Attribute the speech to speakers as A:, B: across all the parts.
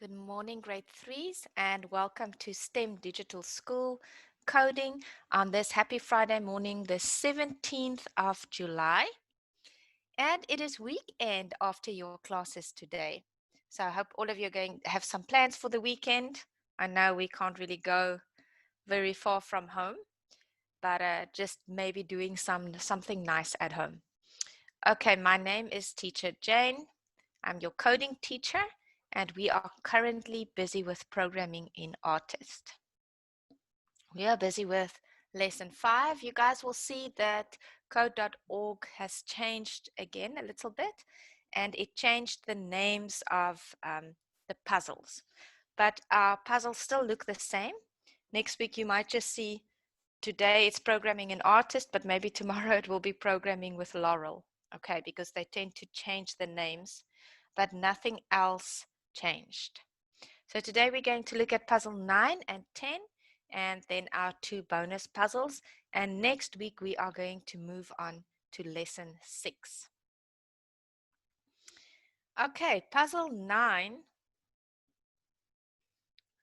A: Good morning, grade threes, and welcome to STEM Digital School Coding on this happy Friday morning, the 17th of July. And it is weekend after your classes today. So I hope all of you are going to have some plans for the weekend. I know we can't really go very far from home, but just maybe doing something nice at home. Okay, my name is Teacher Jane. I'm your coding teacher, and we are currently busy with programming in Artist. We are busy with lesson 5. You guys will see that code.org has changed again a little bit, and it changed the names of the puzzles. But our puzzles still look the same. Next week, you might just see today it's programming in Artist, but maybe tomorrow it will be programming with Laurel. Okay, because they tend to change the names, but nothing else changed. So today we're going to look at puzzle 9 and 10, and then our 2 bonus puzzles. And next week we are going to move on to lesson 6. Okay, puzzle 9.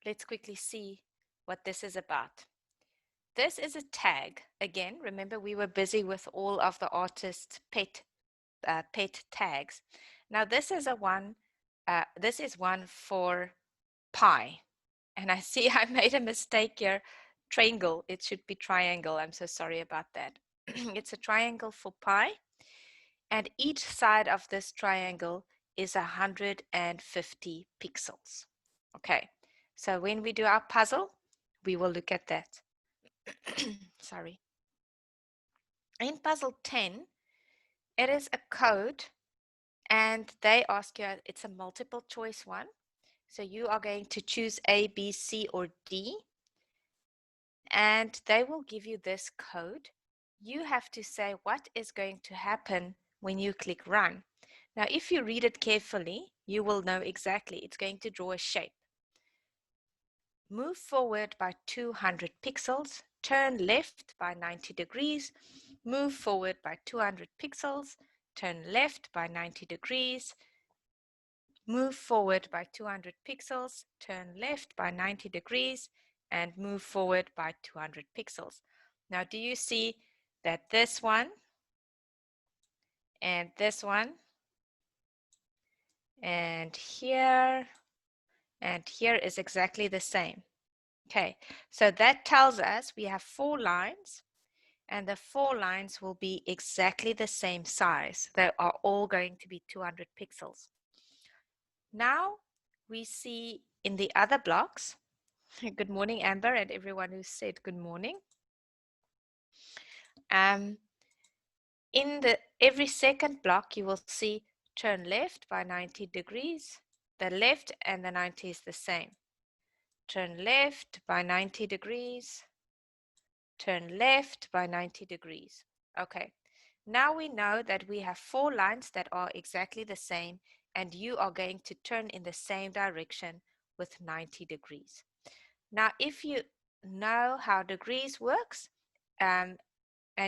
A: Let's quickly see what this is about. This is a tag. Again, remember we were busy with all of the artist's pet tags. Now this is one for pi. And I see I made a mistake here. Triangle, it should be triangle. I'm so sorry about that. It's a triangle for pi. And each side of this triangle is 150 pixels. Okay, so when we do our puzzle, we will look at that. Sorry. In puzzle 10, it is a code, and they ask you, it's a multiple choice one. So you are going to choose A, B, C, or D, and they will give you this code. You have to say what is going to happen when you click run. Now, if you read it carefully, you will know exactly. It's going to draw a shape. Move forward by 200 pixels, turn left by 90 degrees, move forward by 200 pixels, turn left by 90 degrees, move forward by 200 pixels, turn left by 90 degrees, and move forward by 200 pixels. Now, do you see that this one and this one and here is exactly the same? Okay, so that tells us we have 4 lines, and the 4 lines will be exactly the same size. They are all going to be 200 pixels. Now we see in the other blocks, good morning, Amber, and everyone who said good morning. In every second block, you will see turn left by 90 degrees. The left and the 90 is the same. Turn left by 90 degrees. Turn left by 90 degrees. Okay, now we know that we have 4 lines that are exactly the same, and you are going to turn in the same direction with 90 degrees. Now, if you know how degrees works, and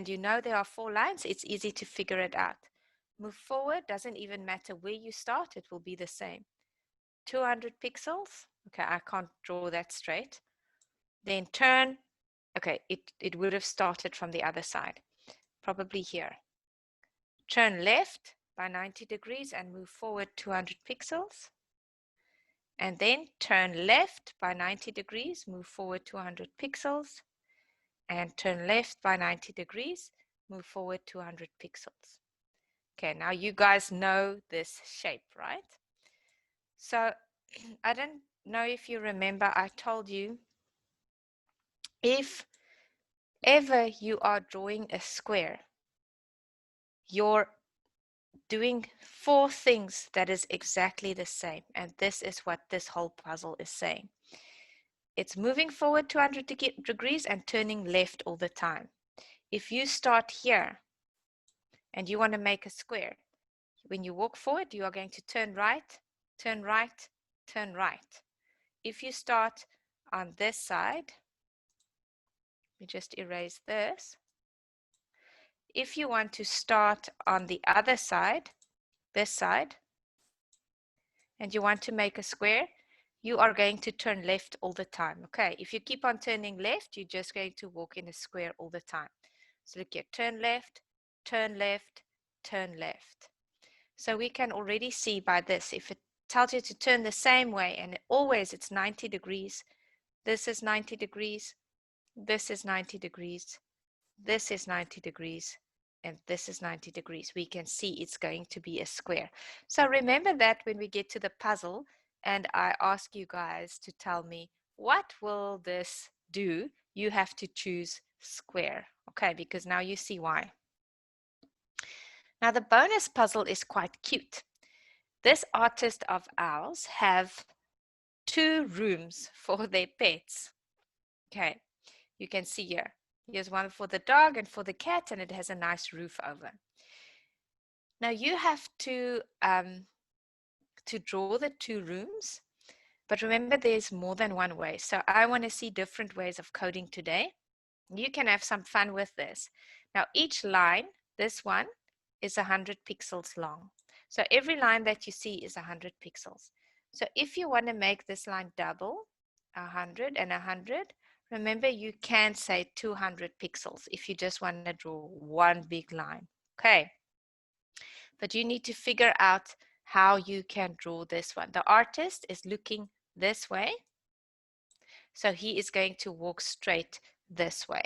A: you know there are 4 lines, it's easy to figure it out. Move forward, doesn't even matter where you start, it will be the same. 200 pixels, okay, I can't draw that straight. Then turn, okay, it would have started from the other side, probably here. Turn left by 90 degrees and move forward 200 pixels. And then turn left by 90 degrees, move forward 200 pixels. And turn left by 90 degrees, move forward 200 pixels. Okay, now you guys know this shape, right? So I don't know if you remember, I told you if ever you are drawing a square, you're doing 4 things that is exactly the same. And this is what this whole puzzle is saying. It's moving forward 200 degrees and turning left all the time. If you start here and you want to make a square, when you walk forward, you are going to turn right, turn right, turn right. If you start on this side, we just erase this. If you want to start on the other side, this side, and you want to make a square, you are going to turn left all the time. Okay, if you keep on turning left, you're just going to walk in a square all the time. So look here, turn left, turn left, turn left. So we can already see by this, if it tells you to turn the same way and always it's 90 degrees, this is 90 degrees, this is 90 degrees, this is 90 degrees, and this is 90 degrees. We can see it's going to be a square. So remember that when we get to the puzzle and I ask you guys to tell me, what will this do? You have to choose square. Okay, because now you see why. Now the bonus puzzle is quite cute. This artist of ours have 2 rooms for their pets. Okay, you can see here. Here's one for the dog and for the cat, and it has a nice roof over. Now you have to draw the 2 rooms, but remember there's more than one way. So I want to see different ways of coding today. You can have some fun with this. Now each line, this one, is 100 pixels long. So every line that you see is 100 pixels. So if you want to make this line double, 100 and 100, remember you can say 200 pixels if you just want to draw one big line. Okay. But you need to figure out how you can draw this one. The artist is looking this way. So he is going to walk straight this way.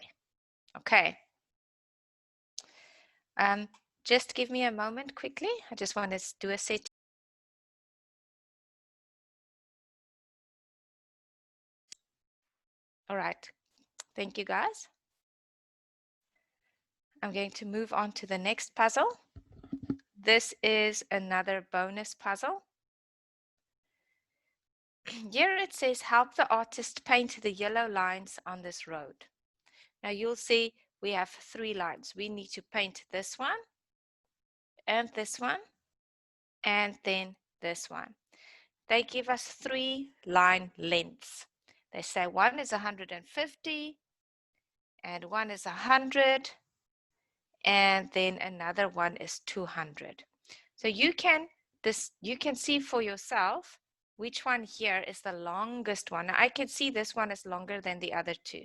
A: Okay. Just give me a moment quickly. I just want to do a set. All right. Thank you, guys. I'm going to move on to the next puzzle. This is another bonus puzzle. Here it says, help the artist paint the yellow lines on this road. Now you'll see we have 3 lines. We need to paint this one, and this one, and then this one. They give us 3 line lengths. They say one is 150, and one is 100, and then another one is 200. So you can see for yourself which one here is the longest one. Now I can see this one is longer than the other 2.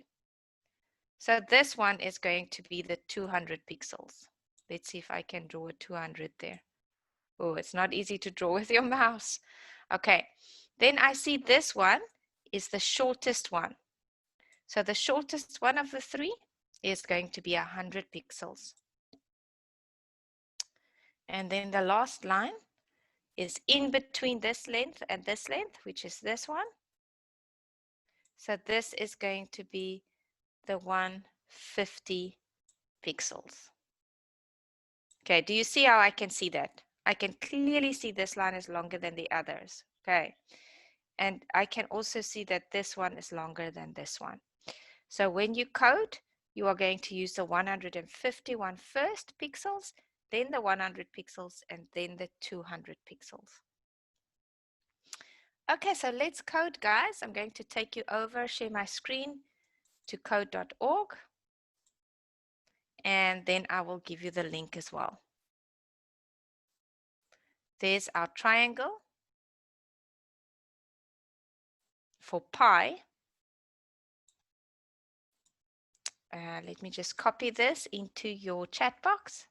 A: So this one is going to be the 200 pixels. Let's see if I can draw a 200 there. Oh, it's not easy to draw with your mouse. Okay, then I see this one is the shortest one. So the shortest one of the 3 is going to be 100 pixels. And then the last line is in between this length and this length, which is this one. So this is going to be the 150 pixels. Okay, do you see how I can see that? I can clearly see this line is longer than the others. Okay, and I can also see that this one is longer than this one. So when you code, you are going to use the 151 first pixels, then the 100 pixels, and then the 200 pixels. Okay, so let's code, guys. I'm going to take you over, share my screen to code.org, and then I will give you the link as well. There's our triangle for pi. Let me just copy this into your chat box.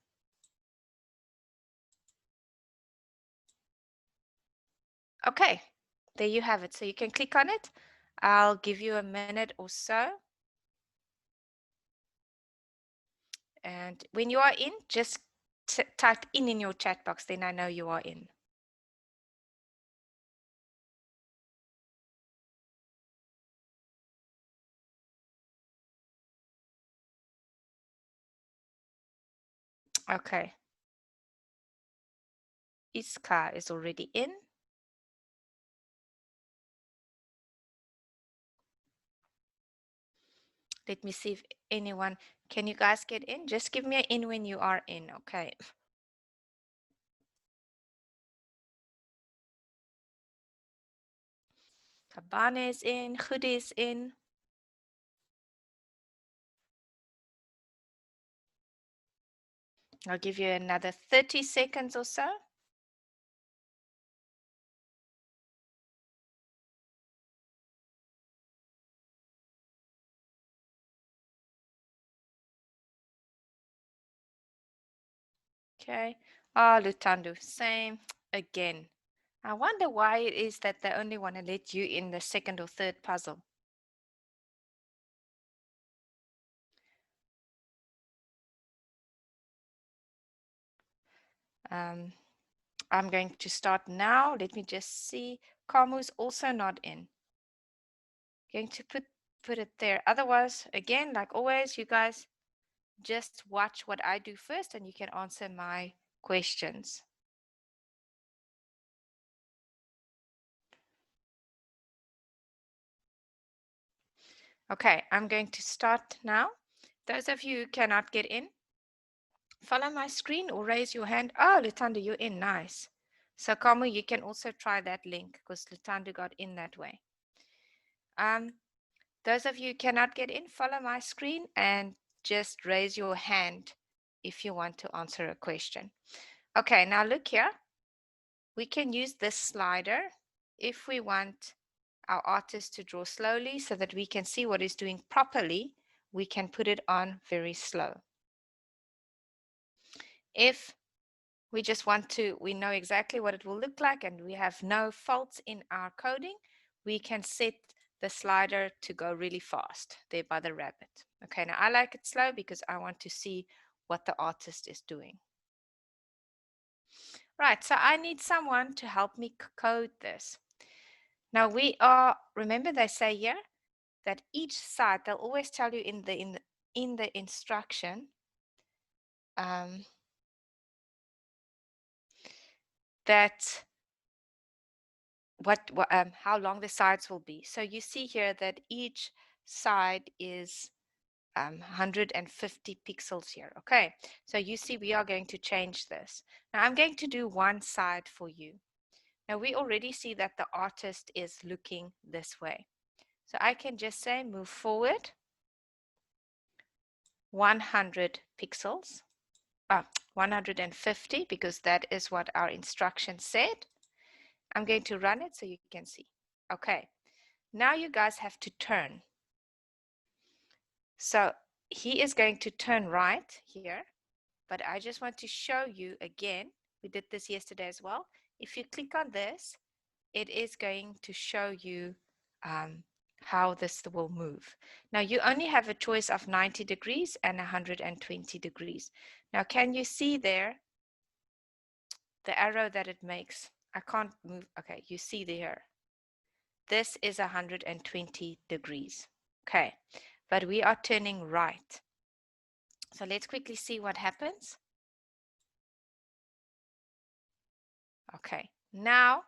A: Okay, there you have it. So you can click on it. I'll give you a minute or so. And when you are in, just type in your chat box, then I know you are in. Okay. Iska is already in. Let me see if anyone, can you guys get in? Just give me an in when you are in, okay. Kabane is in, Hoodie is in. I'll give you another 30 seconds or so. Okay. Ah, Lutando, same again. I wonder why it is that they only want to let you in the second or third puzzle. Um, I'm going to start now. Let me just see. Kamu's also not in. Going to put it there. Otherwise, again, like always, you guys just watch what I do first and you can answer my questions. Okay, I'm going to start now. Those of you who cannot get in, follow my screen or raise your hand. Oh, Lutando, you're in. Nice. So, Kamu, you can also try that link because Lutando got in that way. Those of you who cannot get in, follow my screen and just raise your hand if you want to answer a question. Okay, now look here. We can use this slider if we want our artist to draw slowly so that we can see what he's doing properly. We can put it on very slow. If we just want to, we know exactly what it will look like and we have no faults in our coding, we can set the slider to go really fast there by the rabbit. Okay, now I like it slow because I want to see what the artist is doing. Right, so I need someone to help me code this. Now we are, remember they say here that each side, they'll always tell you in the instruction that how long the sides will be. So you see here that each side is 150 pixels here. Okay, so you see we are going to change this. Now I'm going to do one side for you. Now we already see that the artist is looking this way. So I can just say move forward 100 pixels, 150 because that is what our instruction said. I'm going to run it so you can see. Okay, now you guys have to turn. So he is going to turn right here, but I just want to show you again. We did this yesterday as well. If you click on this, it is going to show you how this will move. Now you only have a choice of 90 degrees and 120 degrees. Now can you see there the arrow that it makes? I can't move. Okay, you see there. This is 120 degrees. Okay, but we are turning right. So let's quickly see what happens. Okay, now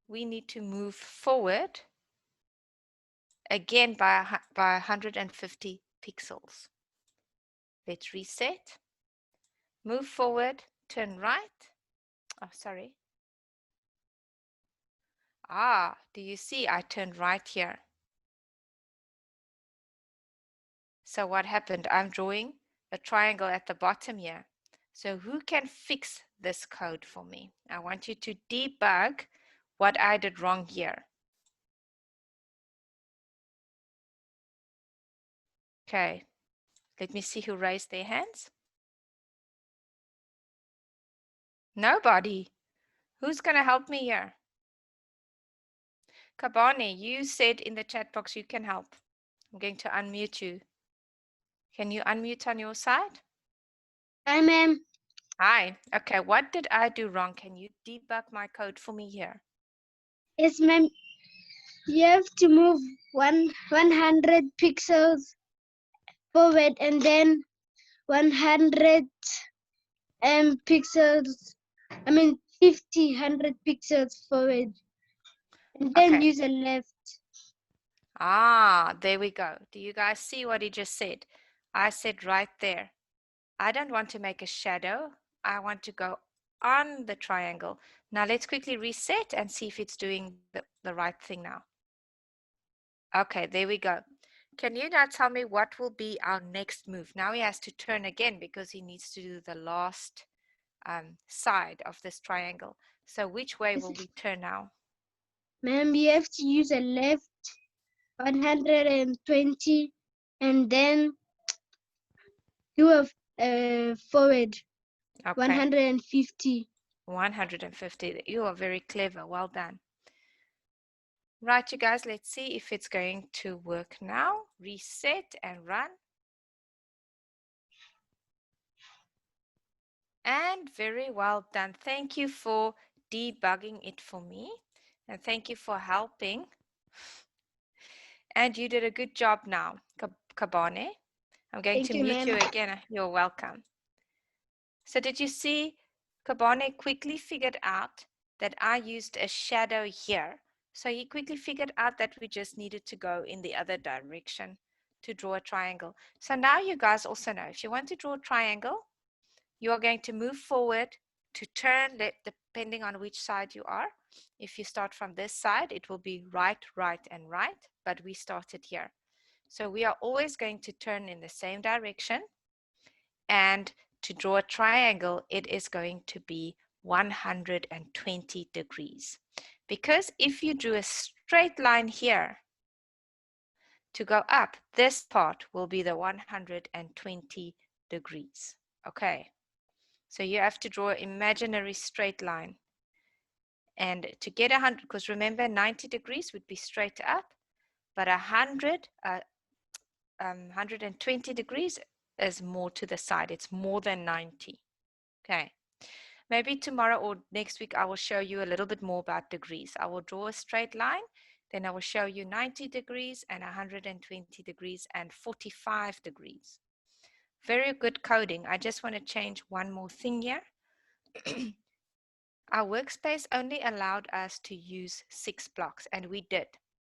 A: we need to move forward again by 150 pixels. Let's reset. Move forward, turn right. Oh, sorry. Ah, do you see I turned right here? So what happened? I'm drawing a triangle at the bottom here. So who can fix this code for me? I want you to debug what I did wrong here. Okay, let me see who raised their hands. Nobody. Who's going to help me here? Kabani, you said in the chat box you can help. I'm going to unmute you. Can you unmute on your side?
B: Hi, ma'am.
A: Hi. Okay, what did I do wrong? Can you debug my code for me here?
B: Yes, ma'am. You have to move 100 pixels forward and then 100 pixels. I mean 100 pixels forward, and then
A: Okay.
B: use a left.
A: Ah, there we go. Do you guys see what he just said? I said right there. I don't want to make a shadow. I want to go on the triangle. Now let's quickly reset and see if it's doing the right thing now. Okay, there we go. Can you now tell me what will be our next move? Now he has to turn again because he needs to do the last side of this triangle. So which way will we turn now?
B: Ma'am, you have to use a left 120 and then do a forward.
A: Okay.
B: 150.
A: 150. You are very clever. Well done. Right, you guys, let's see if it's going to work now. Reset and run. And very well done. Thank you for debugging it for me. And thank you for helping. And you did a good job now, Kabane. I'm going
B: Thank
A: to
B: you,
A: mute
B: ma'am.
A: you again. You're welcome. So did you see Kabane quickly figured out that I used a shadow here. So he quickly figured out that we just needed to go in the other direction to draw a triangle. So now you guys also know if you want to draw a triangle, you are going to move forward to turn depending on which side you are. If you start from this side, it will be right, right, and right, but we started here. So we are always going to turn in the same direction, and to draw a triangle, it is going to be 120 degrees. Because if you drew a straight line here to go up, this part will be the 120 degrees. Okay, so you have to draw an imaginary straight line. And to get 100, because remember 90 degrees would be straight up, but 120 degrees is more to the side. It's more than 90. Okay. Maybe tomorrow or next week, I will show you a little bit more about degrees. I will draw a straight line, then I will show you 90 degrees and 120 degrees and 45 degrees. Very good coding. I just want to change one more thing here. Our workspace only allowed us to use 6 blocks, and we did.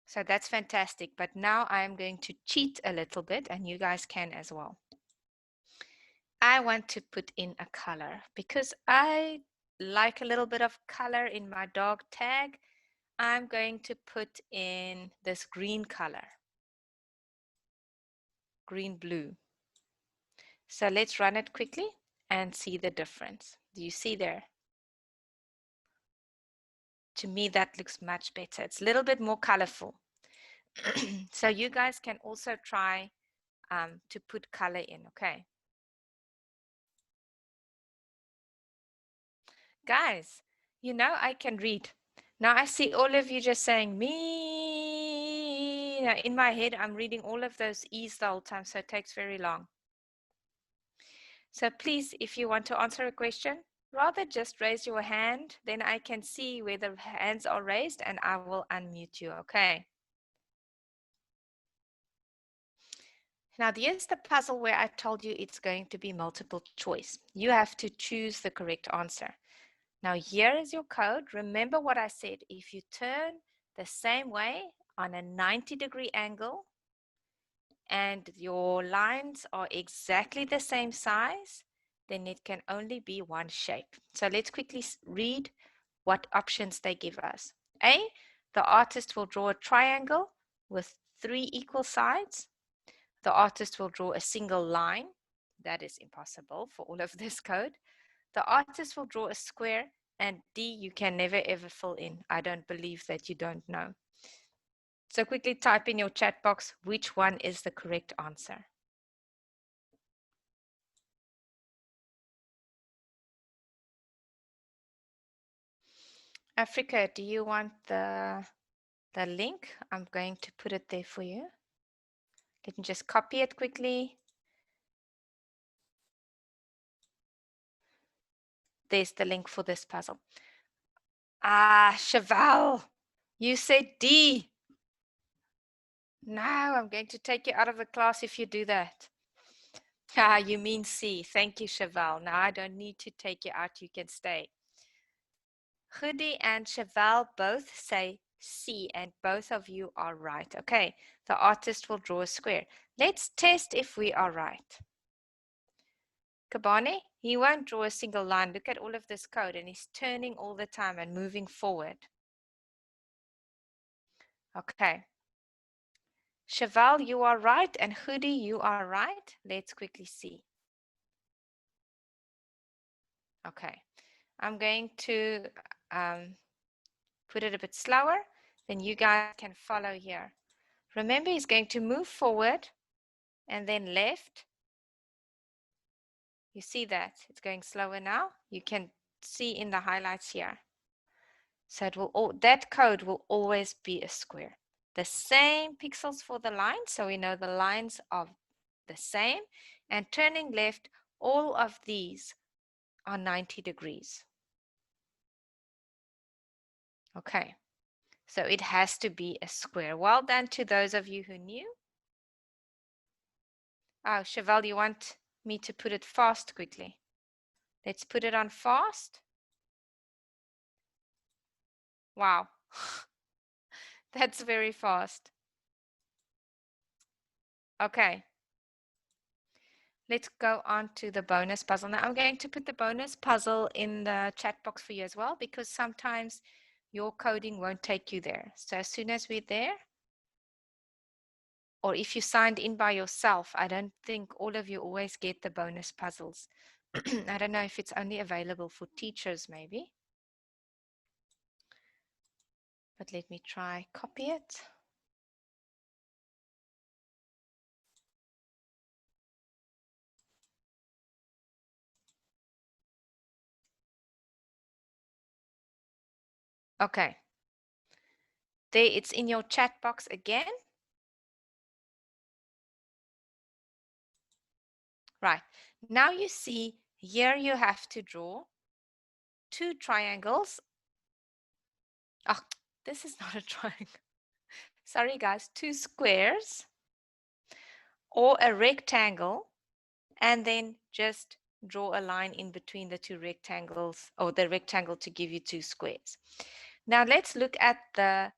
A: So that's fantastic. But now I am going to cheat a little bit, and you guys can as well. I want to put in a color because I like a little bit of color in my dog tag. I'm going to put in this green color, green blue. So let's run it quickly and see the difference. Do you see there? To me, that looks much better. It's a little bit more colorful. So you guys can also try to put color in, okay? Guys, you know I can read. Now I see all of you just saying me. Now in my head, I'm reading all of those E's the whole time, so it takes very long. So please, if you want to answer a question, rather just raise your hand. Then I can see where the hands are raised and I will unmute you, okay? Now here's the puzzle where I told you it's going to be multiple choice. You have to choose the correct answer. Now here is your code. Remember what I said. If you turn the same way on a 90-degree angle and your lines are exactly the same size, then it can only be one shape. So let's quickly read what options they give us. A, the artist will draw a triangle with 3 equal sides. The artist will draw a single line. That is impossible for all of this code. The artist will draw a square, and D, you can never ever fill in. I don't believe that you don't know. So quickly type in your chat box which one is the correct answer. Africa, do you want the link? I'm going to put it there for you. Let me just copy it quickly. There's the link for this puzzle. Ah, Cheval, you said D. No, I'm going to take you out of the class if you do that. Ah, you mean C. Thank you, Cheval. Now I don't need to take you out. You can stay. Hoodie and Cheval both say C, and both of you are right. Okay, the artist will draw a square. Let's test if we are right. Kabane, he won't draw a single line. Look at all of this code, and he's turning all the time and moving forward. Okay. Cheval, you are right, and Hoodie, you are right. Let's quickly see. Okay, I'm going to put it a bit slower, then you guys can follow here. Remember, he's going to move forward and then left You see that? It's going slower now. You can see in the highlights here. So it will that code will always be a square. The same pixels for the lines, so we know the lines are the same. And turning left, all of these are 90 degrees. Okay, so it has to be a square. Well done to those of you who knew. Oh, Chevelle, you want me to put it fast quickly? Let's put it on fast. Wow, that's very fast. Okay, let's go on to the bonus puzzle. Now I'm going to put the bonus puzzle in the chat box for you as well, because sometimes your coding won't take you there. So as soon as we're there, or if you signed in by yourself, I don't think all of you always get the bonus puzzles. I don't know if it's only available for teachers maybe, but let me try copy it. Okay, there it's in your chat box again. Right, now you see here you have to draw two triangles. Oh, this is not a triangle. Sorry guys, two squares or a rectangle, and then just draw a line in between the two rectangles, or the rectangle to give you two squares. Now let's look at the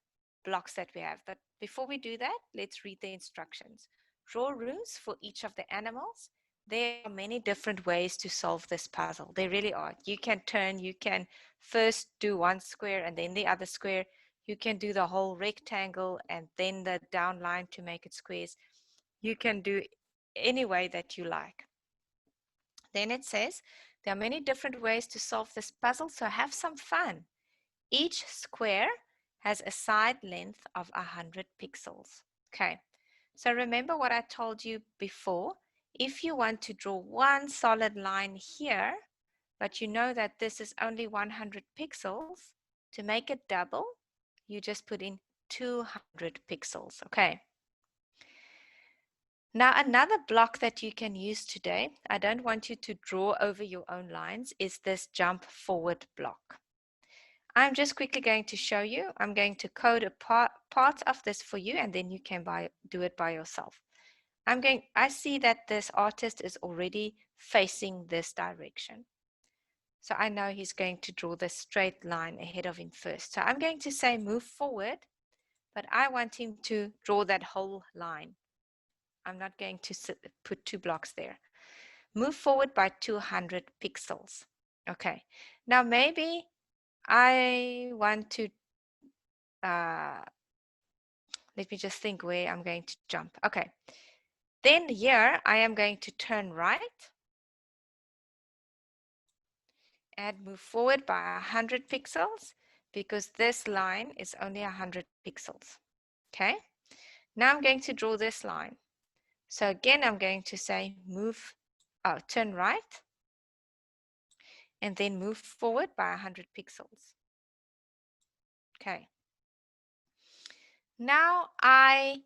A: blocks that we have. But before we do that, let's read the instructions. Draw rooms for each of the animals. There are many different ways to solve this puzzle. There really are. You can turn, you can first do one square and then the other square. You can do the whole rectangle and then the down line to make it squares. You can do any way that you like. Then it says, there are many different ways to solve this puzzle, so have some fun. Each square has a side length of 100 pixels. Okay, so remember what I told you before. If you want to draw one solid line here, but you know that this is only 100 pixels, to make it double, you just put in 200 pixels. Okay. Now, another block that you can use today, I don't want you to draw over your own lines, is this jump forward block. I'm just quickly going to show you. I'm going to code a part of this for you, and then you can do it by yourself. I see that this artist is already facing this direction. So I know he's going to draw the straight line ahead of him first. So I'm going to say move forward, but I want him to draw that whole line. I'm not going to put two blocks there. Move forward by 200 pixels. Okay. Now maybe I want to, let me just think where I'm going to jump. Okay. Then here I am going to turn right and move forward by 100 pixels because this line is only 100 pixels. Okay. Now I'm going to draw this line. So again, I'm going to say turn right and then move forward by 100 pixels. Okay. Now I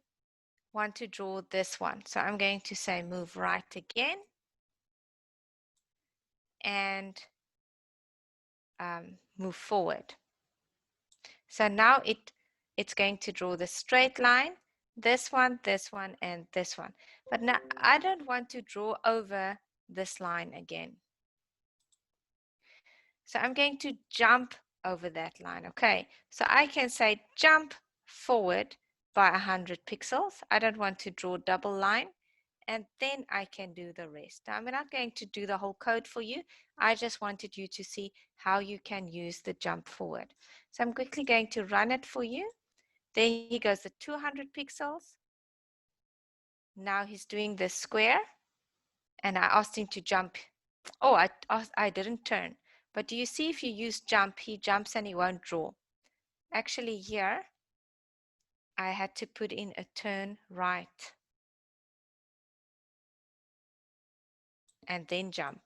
A: want to draw this one. So I'm going to say move right again and move forward. So now it's going to draw the straight line, this one, and this one. But now I don't want to draw over this line again. So I'm going to jump over that line. Okay, so I can say jump forward by 100 pixels. I don't want to draw double line, and then I can do the rest. Now, I'm not going to do the whole code for you. I just wanted you to see how you can use the jump forward. So I'm quickly going to run it for you. There he goes, the 200 pixels. Now he's doing the square, and I asked him to jump. Oh, I didn't turn. But do you see if you use jump, he jumps and he won't draw. Actually here, I had to put in a turn right and then jump.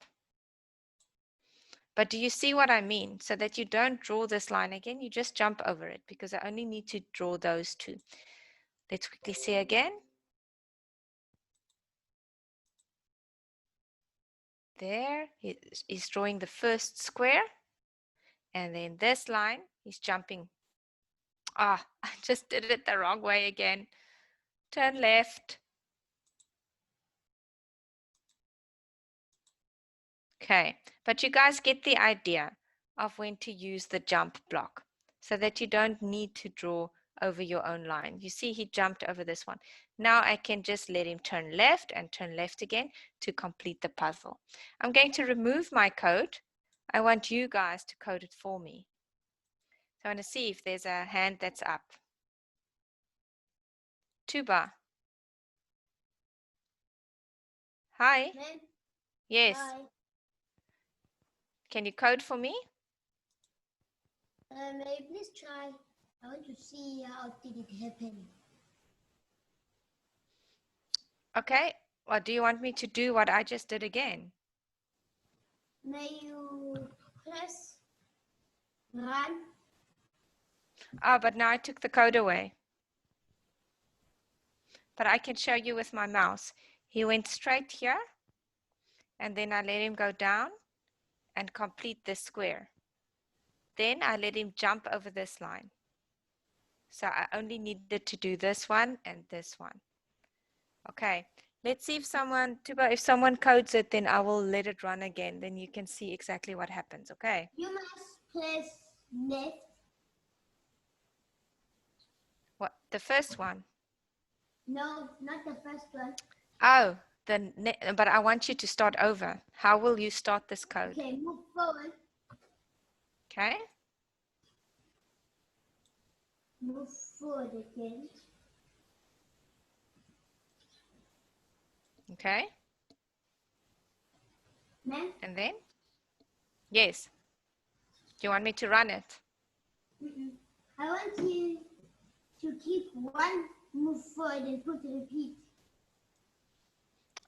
A: But do you see what I mean? So that you don't draw this line again, you just jump over it because I only need to draw those two. Let's quickly see again. There, he's drawing the first square. And then this line, he's jumping. Ah, I just did it the wrong way again. Turn left. Okay, but you guys get the idea of when to use the jump block so that you don't need to draw over your own line. You see he jumped over this one. Now I can just let him turn left and turn left again to complete the puzzle. I'm going to remove my code. I want you guys to code it for me. So I want to see if there's a hand that's up. Tuba. Hi. Yes.
B: Hi.
A: Can you code for me?
B: May you please try? I want to see how did it happen.
A: Okay. Or do you want me to do what I just did again?
B: May you press run?
A: Oh, but now I took the code away. But I can show you with my mouse. He went straight here, and then I let him go down and complete this square. Then I let him jump over this line. So I only needed to do this one and this one. Okay, let's see if someone codes it, then I will let it run again. Then you can see exactly what happens, okay?
B: You must press left.
A: What, the first one?
B: No, not the first one.
A: Oh, but I want you to start over. How will you start this code?
B: Okay, move forward.
A: Okay.
B: Move forward again.
A: Okay.
B: Ma'am?
A: And then? Yes. Do you want me to run it?
B: I want you to keep one move forward and put repeat.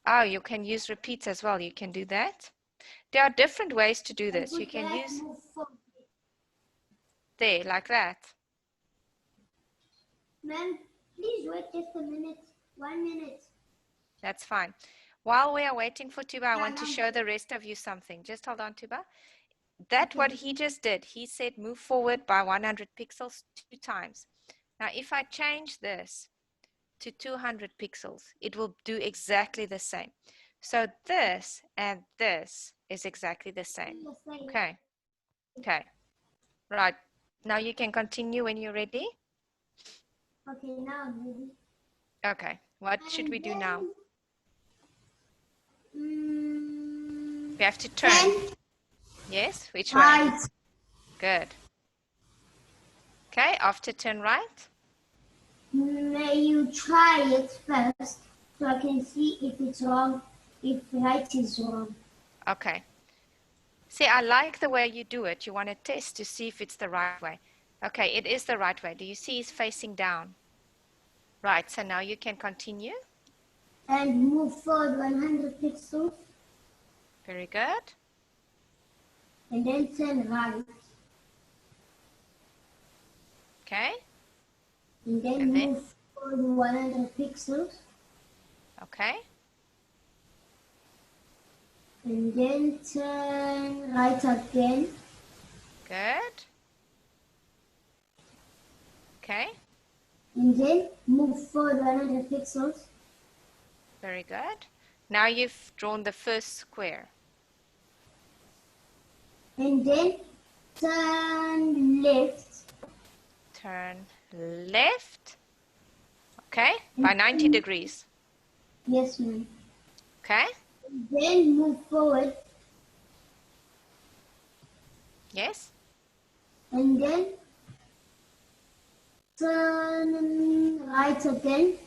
A: Oh, you can use repeats as well. You can do that. There are different ways to do
B: And
A: this.
B: put
A: You can
B: that
A: use
B: move forward.
A: there, like that.
B: Ma'am, please wait just a minute. 1 minute.
A: That's fine. While we are waiting for Tuba, I
B: Yeah,
A: want to
B: ma'am.
A: show the rest of you something. Just hold on, Tuba. That
B: Okay.
A: what he just did. He said move forward by 100 pixels 2 times. Now, if I change this to 200 pixels, it will do exactly the same. So this and this is exactly the same. Okay. Okay. Right. Now you can continue when you're ready.
B: Okay, now I'm ready.
A: Okay. What should we do now? We have to turn.
B: 10.
A: Yes? Which way?
B: Right.
A: Good. Okay. After turn right.
B: May you try it first so I can see if it's wrong, if right is wrong.
A: Okay. See, I like the way you do it. You want to test to see if it's the right way. Okay, it is the right way. Do you see he's facing down? Right, so now you can continue.
B: And move forward 100 pixels
A: Very good.
B: and then turn right.
A: Okay,
B: And then
A: and then?
B: move forward 100 pixels
A: Okay,
B: and then turn right again.
A: good. Okay,
B: And then move forward 100 pixels.
A: very good. Now you've drawn the first square.
B: And then turn left.
A: Turn left. Okay, by 90 degrees.
B: Yes, ma'am.
A: Okay,
B: Then move forward
A: yes.
B: and then turn right again.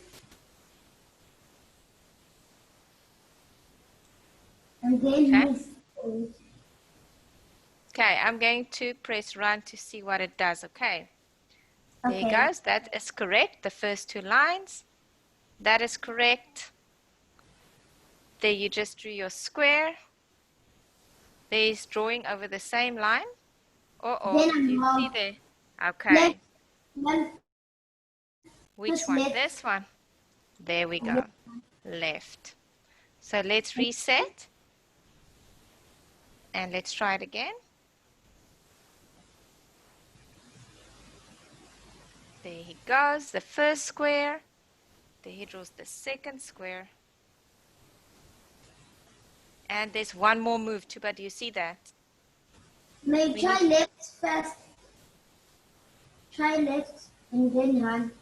B: And then
A: Okay.
B: move forward.
A: Okay, I'm going to press run to see what it does. Okay, there it
B: Okay.
A: goes. That is correct. The first two lines. That is correct. There you just drew your square. There's drawing over the same line.
B: Then
A: Uh-oh, do
B: I'm
A: you see
B: wrong.
A: there?
B: Left,
A: Okay.
B: left,
A: Which
B: first
A: one?
B: left,
A: This one. There we
B: and
A: go. Left. So let's reset and let's try it again. There he goes, the first square. There he draws the second square. And there's one more move too, but do you see that?
B: may
A: We
B: try
A: need,
B: left first. Try left and then run.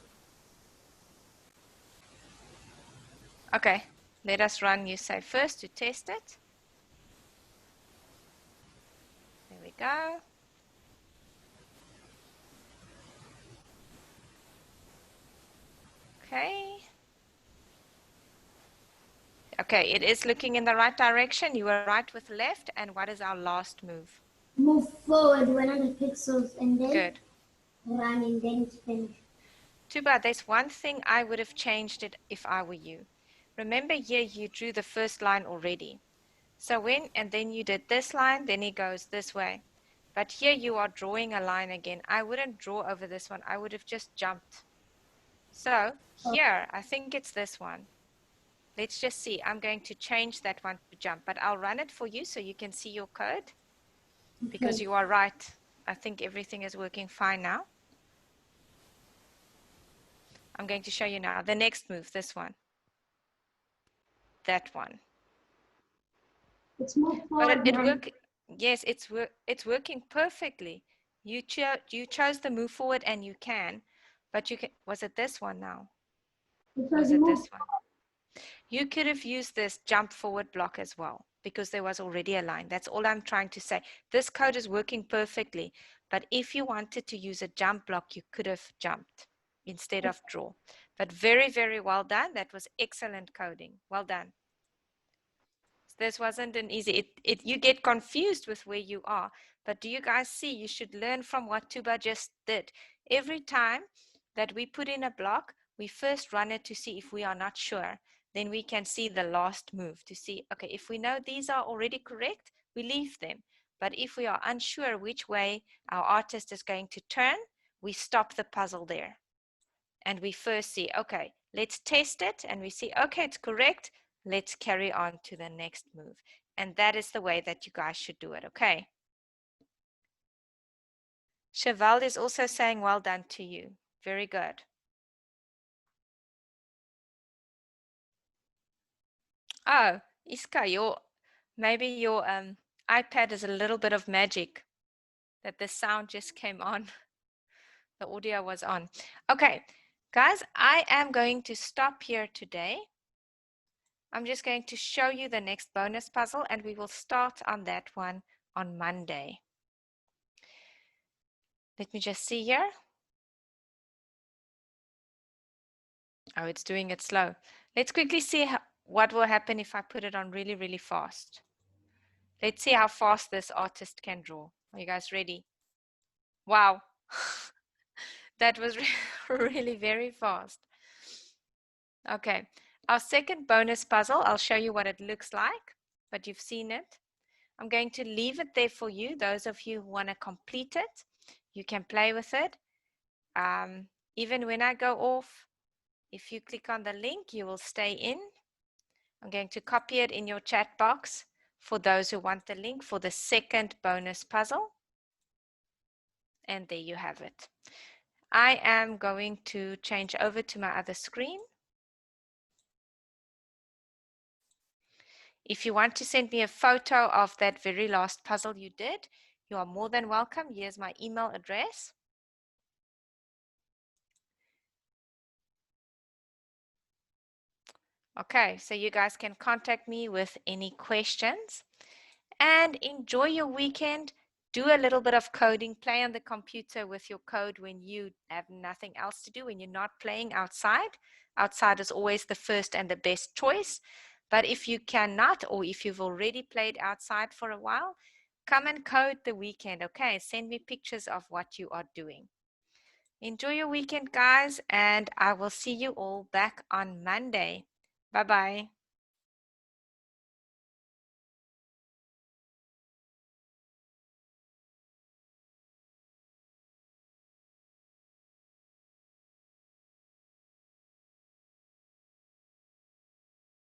A: okay, let us run, you say, first to test it. There we go. Okay. Okay, it is looking in the right direction. You were right with left. And what is our last move?
B: Move forward 100 pixels and then
A: Good.
B: run and then it's finished.
A: Too bad. There's one thing I would have changed it if I were you. Remember here you drew the first line already. So and then you did this line, then he goes this way. But here you are drawing a line again. I wouldn't draw over this one. I would have just jumped. So here, I think it's this one. Let's just see. I'm going to change that one to jump, but I'll run it for you so you can see your code because
B: Okay.
A: you are right. I think everything is working fine now. I'm going to show you now. The next move, this one. That one.
B: Let's move
A: But
B: forward
A: it
B: one.
A: work. Yes, it's working perfectly. You chose the move forward and you can, but you can. Was it this one now?
B: It
A: Or
B: was
A: was it
B: move.
A: this one? You could have used this jump forward block as well because there was already a line. That's all I'm trying to say. This code is working perfectly, but if you wanted to use a jump block, you could have jumped instead of draw. But very, very well done. That was excellent coding. Well done. This wasn't an easy, you get confused with where you are, but do you guys see you should learn from what Tuba just did. Every time that we put in a block, we first run it to see if we are not sure. Then we can see the last move to see, okay, if we know these are already correct, we leave them. But if we are unsure which way our artist is going to turn, we stop the puzzle there. And we first see, okay, let's test it. And we see, okay, it's correct. Let's carry on to the next move. And that is the way that you guys should do it, okay? Cheval is also saying well done to you. Very good. Oh, Iska, maybe your iPad is a little bit of magic that the sound just came on. The audio was on. Okay, guys, I am going to stop here today. I'm just going to show you the next bonus puzzle and we will start on that one on Monday. Let me just see here. Oh, it's doing it slow. Let's quickly see what will happen if I put it on really, really fast. Let's see how fast this artist can draw. Are you guys ready? Wow. That was really very fast. Okay, our second bonus puzzle, I'll show you what it looks like, but you've seen it. I'm going to leave it there for you. Those of you who want to complete it, you can play with it. Even when I go off, if you click on the link, you will stay in. I'm going to copy it in your chat box for those who want the link for the second bonus puzzle. And there you have it. I am going to change over to my other screen. If you want to send me a photo of that very last puzzle you did, you are more than welcome. Here's my email address. Okay, so you guys can contact me with any questions and enjoy your weekend. Do a little bit of coding, play on the computer with your code when you have nothing else to do, when you're not playing outside. Outside is always the first and the best choice. But if you cannot, or if you've already played outside for a while, come and code the weekend, okay? Send me pictures of what you are doing. Enjoy your weekend, guys, and I will see you all back on Monday. Bye-bye.